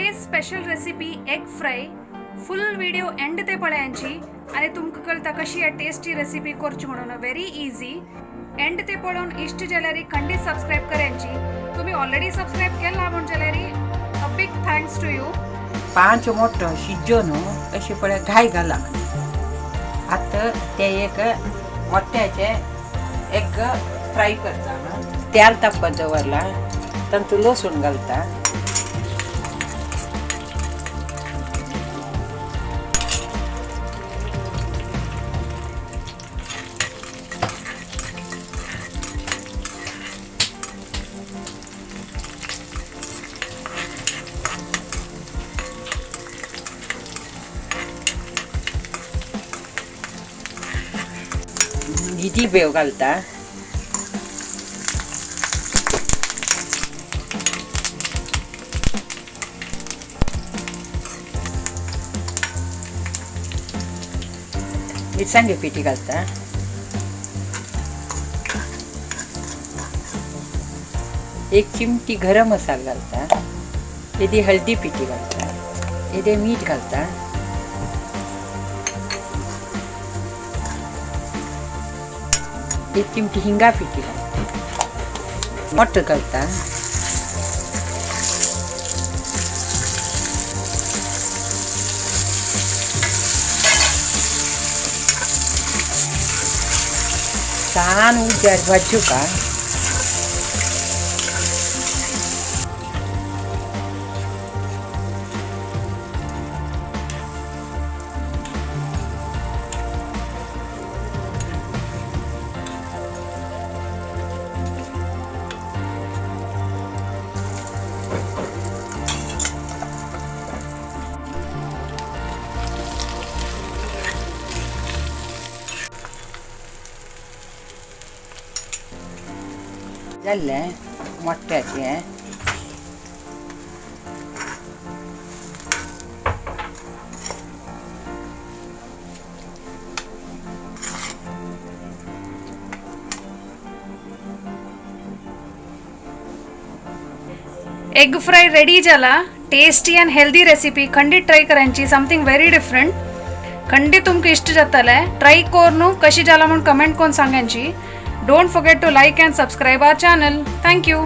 today special recipe egg fry फुल video end ते पळयांची आणि तुमकां कळता कशी आहे टेस्टी रेसिपी करची म्हणून व्हेरी इजी एंड ते पळोवन इष्ट जाल्यार खंडीत सबस्क्राइब करायची तुम्ही ऑलरेडी सबस्क्राइब केला म्हणजे जाल्यार a big thanks to you 5 मोठं शिजोन अशी पळय घाय घाला आता ते एक मोठ्याचे एग फ्राय करता तेल तापत दवरला तातूंत लसूण घालता गिदी बेव घालता मिरसांगे पिठी घालता एक चिमटी गरम मसाला घालता इथे हळदी पिठी घालता इथे मीठ घालता एक चिमटी हिंगा पिठी घालता मोठं घालता छान उजाड भाजू का जाल्लें मोठ्याचें एग फ्राय रेडी जाला टेस्टी एंड हेल्दी रेसिपी खंडीत ट्राय करायची समथिंग व्हेरी डिफरंट खंडीत तुमकां इष्ट जातले ट्राय करून कशी जाला म्हणून कमेंट करून सांगायची don't forget to like and subscribe our channel thank you